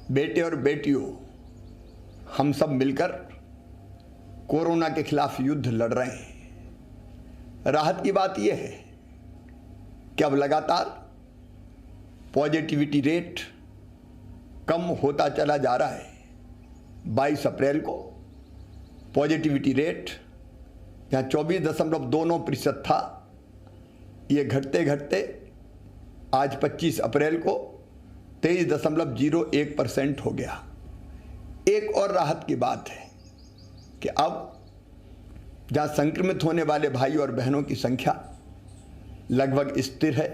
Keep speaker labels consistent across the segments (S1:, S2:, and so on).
S1: बेटे और बेटियों, हम सब मिलकर कोरोना के खिलाफ युद्ध लड़ रहे हैं। राहत की बात यह है कि अब लगातार पॉजिटिविटी रेट कम होता चला जा रहा है। 22 अप्रैल को पॉजिटिविटी रेट जहाँ 24.29% था, ये घटते घटते आज 25 अप्रैल को 23.01% हो गया। एक और राहत की बात है कि अब जहाँ संक्रमित होने वाले भाई और बहनों की संख्या लगभग स्थिर है,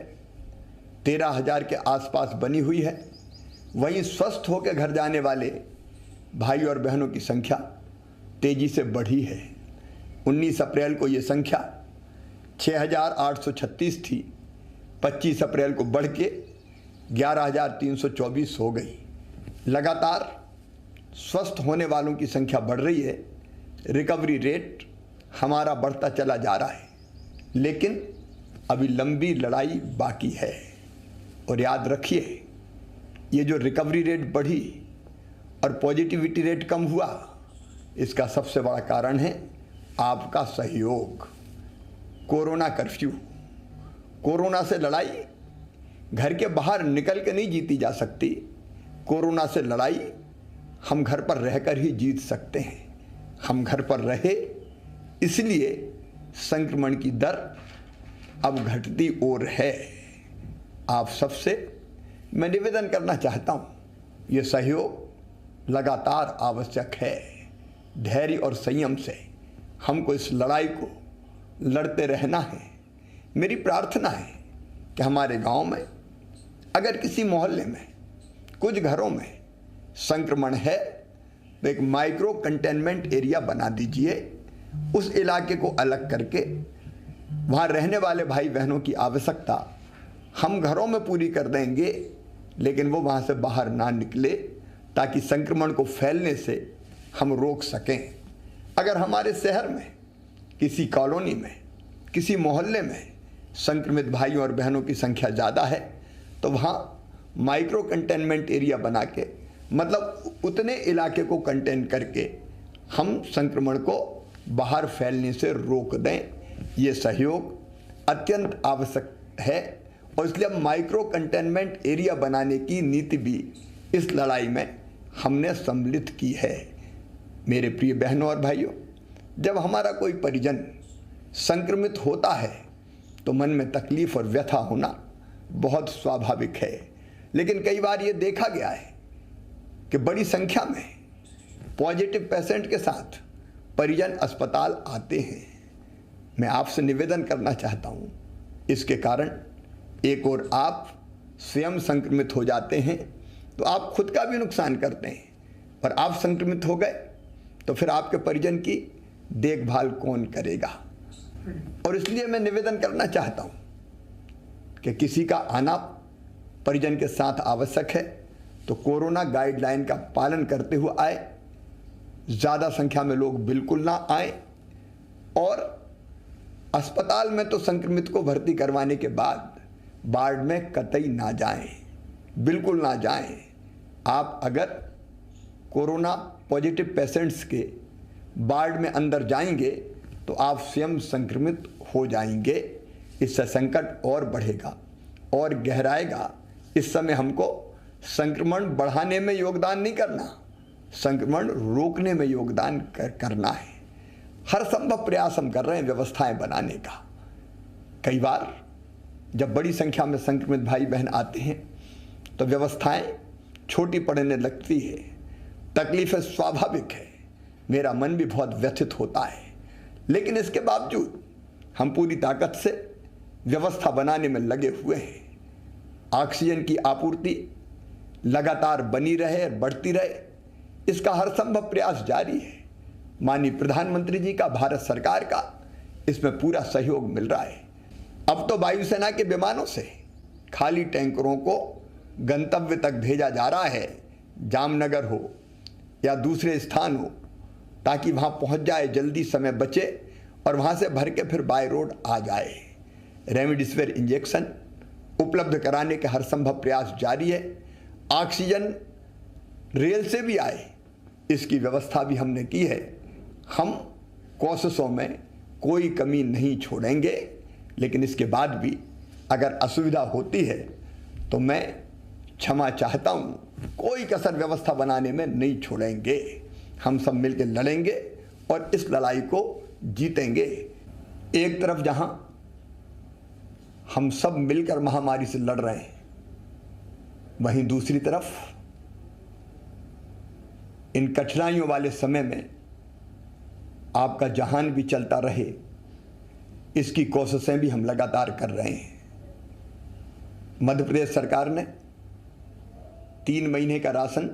S1: 13,000 के आसपास बनी हुई है, वहीं स्वस्थ होकर घर जाने वाले भाई और बहनों की संख्या तेजी से बढ़ी है। 19 अप्रैल को ये संख्या 6,836 थी, 25 अप्रैल को बढ़ के 11,324 हो गई। लगातार स्वस्थ होने वालों की संख्या बढ़ रही है, रिकवरी रेट हमारा बढ़ता चला जा रहा है, लेकिन अभी लंबी लड़ाई बाकी है। और याद रखिए, ये जो रिकवरी रेट बढ़ी और पॉजिटिविटी रेट कम हुआ, इसका सबसे बड़ा कारण है आपका सहयोग। कोरोना कर्फ्यू, कोरोना से लड़ाई घर के बाहर निकल के नहीं जीती जा सकती। कोरोना से लड़ाई हम घर पर रहकर ही जीत सकते हैं। हम घर पर रहे, इसलिए संक्रमण की दर अब घटती और है। आप सबसे मैं निवेदन करना चाहता हूँ, ये सहयोग लगातार आवश्यक है। धैर्य और संयम से हमको इस लड़ाई को लड़ते रहना है। मेरी प्रार्थना है कि हमारे गांव में अगर किसी मोहल्ले में कुछ घरों में संक्रमण है तो एक माइक्रो कंटेनमेंट एरिया बना दीजिए। उस इलाके को अलग करके वहाँ रहने वाले भाई बहनों की आवश्यकता हम घरों में पूरी कर देंगे, लेकिन वो वहाँ से बाहर ना निकले, ताकि संक्रमण को फैलने से हम रोक सकें। अगर हमारे शहर में किसी कॉलोनी में, किसी मोहल्ले में संक्रमित भाइयों और बहनों की संख्या ज़्यादा है तो वहाँ माइक्रो कंटेनमेंट एरिया बना के, मतलब उतने इलाके को कंटेन करके हम संक्रमण को बाहर फैलने से रोक दें। ये सहयोग अत्यंत आवश्यक है और इसलिए अब माइक्रो कंटेनमेंट एरिया बनाने की नीति भी इस लड़ाई में हमने सम्मिलित की है। मेरे प्रिय बहनों और भाइयों, जब हमारा कोई परिजन संक्रमित होता है तो मन में तकलीफ और व्यथा होना बहुत स्वाभाविक है, लेकिन कई बार ये देखा गया है कि बड़ी संख्या में पॉजिटिव पेशेंट के साथ परिजन अस्पताल आते हैं। मैं आपसे निवेदन करना चाहता हूँ, इसके कारण एक और आप स्वयं संक्रमित हो जाते हैं तो आप खुद का भी नुकसान करते हैं, और आप संक्रमित हो गए तो फिर आपके परिजन की देखभाल कौन करेगा। और इसलिए मैं निवेदन करना चाहता हूँ कि किसी का आना परिजन के साथ आवश्यक है तो कोरोना गाइडलाइन का पालन करते हुए आए। ज़्यादा संख्या में लोग बिल्कुल ना आए, और अस्पताल में तो संक्रमित को भर्ती करवाने के बाद वार्ड में कतई ना जाएं, बिल्कुल ना जाएं। आप अगर कोरोना पॉजिटिव पेशेंट्स के वार्ड में अंदर जाएंगे तो आप स्वयं संक्रमित हो जाएंगे। इससे संकट और बढ़ेगा और गहराएगा। इस समय हमको संक्रमण बढ़ाने में योगदान नहीं करना, संक्रमण रोकने में योगदान करना है। हर संभव प्रयास हम कर रहे हैं व्यवस्थाएं बनाने का। कई बार जब बड़ी संख्या में संक्रमित भाई बहन आते हैं तो व्यवस्थाएं छोटी पड़ने लगती है, तकलीफें स्वाभाविक है, मेरा मन भी बहुत व्यथित होता है, लेकिन इसके बावजूद हम पूरी ताकत से व्यवस्था बनाने में लगे हुए हैं। ऑक्सीजन की आपूर्ति लगातार बनी रहे और बढ़ती रहे, इसका हर संभव प्रयास जारी है। माननीय प्रधानमंत्री जी का, भारत सरकार का इसमें पूरा सहयोग मिल रहा है। अब तो वायुसेना के विमानों से खाली टैंकरों को गंतव्य तक भेजा जा रहा है, जामनगर हो या दूसरे स्थान हो, ताकि वहाँ पहुँच जाए, जल्दी समय बचे और वहाँ से भर के फिर बाय रोड आ जाए। रेमडेसिविर इंजेक्शन उपलब्ध कराने के हर संभव प्रयास जारी है। ऑक्सीजन रेल से भी आए, इसकी व्यवस्था भी हमने की है। हम कोशिशों में कोई कमी नहीं छोड़ेंगे, लेकिन इसके बाद भी अगर असुविधा होती है तो मैं क्षमा चाहता हूँ, कोई कसर व्यवस्था बनाने में नहीं छोड़ेंगे। हम सब मिलकर लड़ेंगे और इस लड़ाई को जीतेंगे। एक तरफ जहाँ हम सब मिलकर महामारी से लड़ रहे हैं, वहीं दूसरी तरफ इन कठिनाइयों वाले समय में आपका जहान भी चलता रहे, इसकी कोशिशें भी हम लगातार कर रहे हैं। मध्य प्रदेश सरकार ने 3 महीने का राशन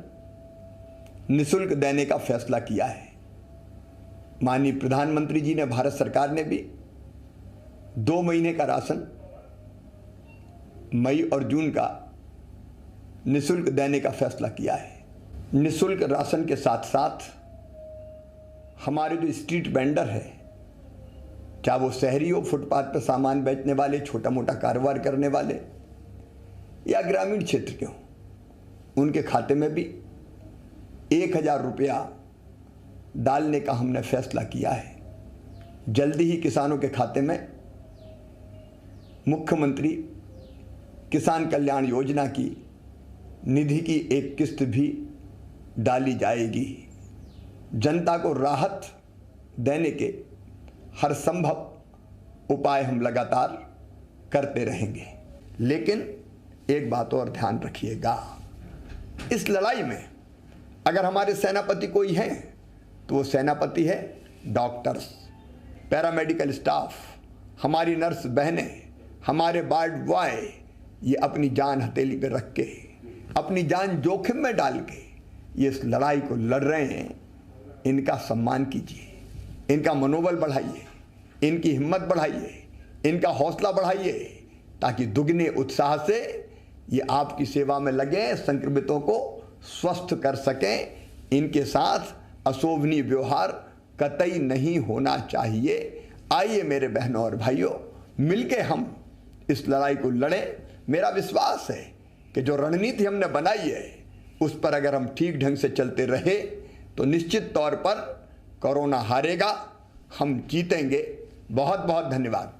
S1: निःशुल्क देने का फैसला किया है। माननीय प्रधानमंत्री जी ने, भारत सरकार ने भी 2 महीने का राशन मई और जून का निःशुल्क देने का फैसला किया है। निःशुल्क राशन के साथ साथ हमारे जो स्ट्रीट वेंडर है, चाहे वो शहरी हो, फुटपाथ पर सामान बेचने वाले, छोटा मोटा कारोबार करने वाले या ग्रामीण क्षेत्र के हों, उनके खाते में भी 1000 रुपया डालने का हमने फैसला किया है। जल्दी ही किसानों के खाते में मुख्यमंत्री किसान कल्याण योजना की निधि की एक किस्त भी डाली जाएगी। जनता को राहत देने के हर संभव उपाय हम लगातार करते रहेंगे। लेकिन एक बात और ध्यान रखिएगा, इस लड़ाई में अगर हमारे सेनापति कोई हैं तो वो सेनापति है डॉक्टर्स, पैरामेडिकल स्टाफ, हमारी नर्स बहनें, हमारे वार्ड बॉय। ये अपनी जान हथेली पे रख के, अपनी जान जोखिम में डाल के ये इस लड़ाई को लड़ रहे हैं। इनका सम्मान कीजिए, इनका मनोबल बढ़ाइए, इनकी हिम्मत बढ़ाइए, इनका हौसला बढ़ाइए, ताकि दुगने उत्साह से ये आपकी सेवा में लगे, संक्रमितों को स्वस्थ कर सकें। इनके साथ अशोभनीय व्यवहार कतई नहीं होना चाहिए। आइए मेरे बहनों और भाइयों, मिलके हम इस लड़ाई को लड़ें। मेरा विश्वास है कि जो रणनीति हमने बनाई है उस पर अगर हम ठीक ढंग से चलते रहे तो निश्चित तौर पर कोरोना हारेगा, हम जीतेंगे। बहुत बहुत धन्यवाद।